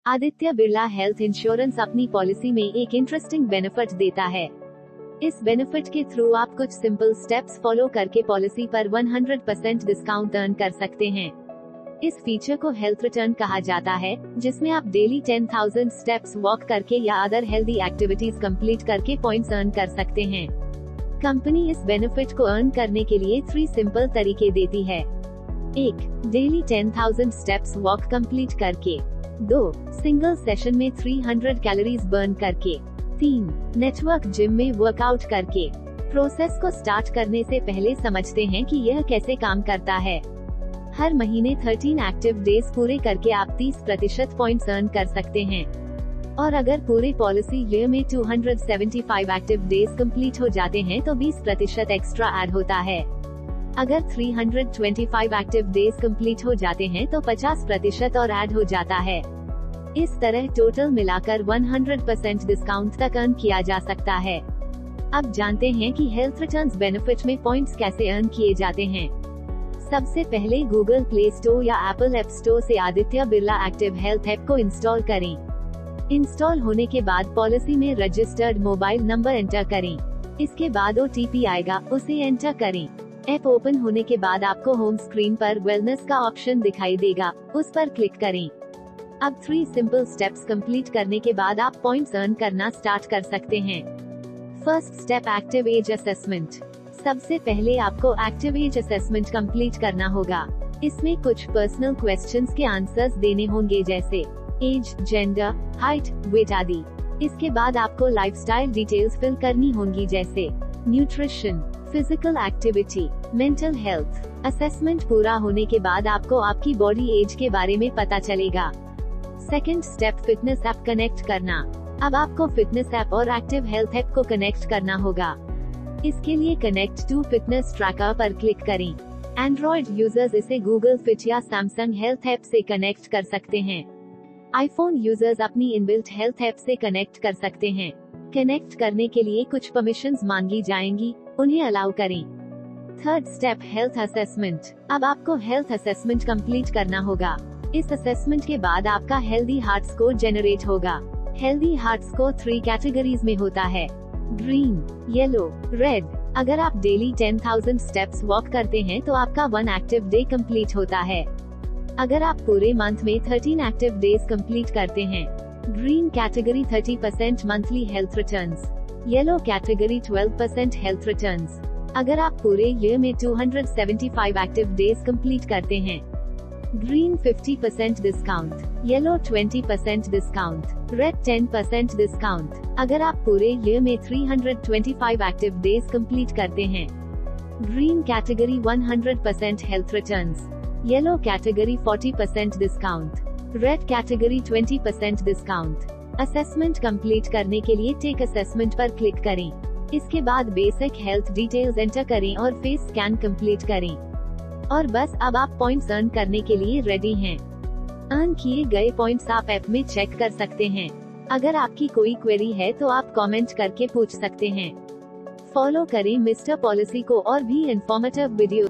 Aditya Birla health insurance अपनी policy में एक इंटरेस्टिंग बेनिफिट देता है। इस बेनिफिट के थ्रू आप कुछ सिंपल स्टेप्स फॉलो करके पॉलिसी पर 100% डिस्काउंट अर्न कर सकते हैं। इस फीचर को हेल्थ रिटर्न कहा जाता है, जिसमें आप डेली 10,000 स्टेप्स वॉक करके या अदर हेल्दी एक्टिविटीज कंप्लीट करके पॉइंट्स अर्न कर सकते हैं। कंपनी इस बेनिफिट को अर्न करने के लिए 3 सिंपल तरीके देती है। 1. डेली 10,000 स्टेप्स वॉक कंप्लीट करके। 2. सिंगल सेशन में 300 कैलोरीज बर्न करके। 3. नेटवर्क जिम में वर्कआउट करके। प्रोसेस को स्टार्ट करने से पहले समझते हैं कि यह कैसे काम करता है। हर महीने 13 एक्टिव डेज पूरे करके आप 30% पॉइंट्स अर्न कर सकते हैं। और अगर पूरे पॉलिसी ईयर में 275 एक्टिव डेज कंप्लीट हो जाते हैं तो 20% एक्स्ट्रा ऐड होता है। अगर 325 एक्टिव डेज कंप्लीट हो जाते हैं तो 50% और ऐड हो जाता है। इस तरह टोटल मिलाकर 100% डिस्काउंट तक अर्न किया जा सकता है। अब जानते हैं कि हेल्थ रिटर्न्स बेनिफिट में पॉइंट्स कैसे अर्न किए जाते हैं। सबसे पहले गूगल प्ले स्टोर या एप्पल ऐप स्टोर से Aditya Birla active health app को इंस्टॉल करें। इंस्टॉल होने के बाद पॉलिसी में रजिस्टर्ड मोबाइल नंबर एंटर करें। इसके बाद OTP आएगा, उसे एंटर करें। ऐप ओपन होने के बाद आपको होम स्क्रीन पर वेलनेस का ऑप्शन दिखाई देगा, उस पर क्लिक करें। अब 3 सिंपल स्टेप्स कंप्लीट करने के बाद आप पॉइंट्स अर्न करना स्टार्ट कर सकते हैं। First step, active as assessment. सबसे पहले आपको एक्टिव एज असेसमेंट कंप्लीट करना होगा। इसमें कुछ पर्सनल क्वेश्चंस के आंसर्स देने होंगे, जैसे एज, जेंडर, हाइट, वेट आदि। इसके बाद आपको लाइफस्टाइल डिटेल्स फिल करनी होंगी, जैसे nutrition, physical activity, mental health. Assessment पूरा होने के बाद आपको आपकी बॉडी एज के बारे में पता चलेगा। Second step, fitness app connect करना। अब आपको फिटनेस ऐप और एक्टिव हेल्थ ऐप को कनेक्ट करना होगा। इसके लिए कनेक्ट टू फिटनेस ट्रैकर पर क्लिक करें। एंड्रॉइड यूजर्स इसे गूगल फिट या सैमसंग हेल्थ ऐप से कनेक्ट कर सकते हैं। आईफोन यूजर्स अपनी इनबिल्ट हेल्थ ऐप से कनेक्ट कर सकते हैं। कनेक्ट करने के लिए कुछ परमिशंस मांगी जाएंगी, उन्हें अलाउ करें। Third step, health assessment. अब आपको हेल्थ असेसमेंट कंप्लीट करना होगा। इस असेसमेंट के बाद आपका हेल्दी हार्ट स्कोर जनरेट होगा। हेल्दी हार्ट स्कोर 3 कैटेगरीज में होता है, ग्रीन, येलो, रेड। अगर आप डेली 10,000 स्टेप्स वॉक करते हैं तो आपका 1 एक्टिव डे कंप्लीट होता है। अगर आप पूरे मंथ में 13 एक्टिव डेज कंप्लीट करते हैं, green category 30% monthly health returns, yellow category 12% health returns. अगर आप पूरे ईयर में 275 एक्टिव डेज कंप्लीट करते हैं, green 50% discount, yellow 20% discount, red 10% discount. अगर आप पूरे ईयर में 325 एक्टिव डेज कंप्लीट करते हैं, green category 100% health returns, yellow category 40% discount, red category 20% discount. Assessment complete करने के लिए टेक असेसमेंट पर क्लिक करें। इसके बाद बेसिक हेल्थ डिटेल्स एंटर करें और फेस स्कैन कंप्लीट करें। और बस अब आप पॉइंट्स अर्न करने के लिए रेडी हैं। अर्न किए गए पॉइंट्स आप ऐप में चेक कर सकते हैं। अगर आपकी कोई क्वेरी है तो आप कमेंट करके पूछ सकते हैं। फॉलो करें मिस्टर पॉलिसी को और भी इंफॉर्मेटिव वीडियो।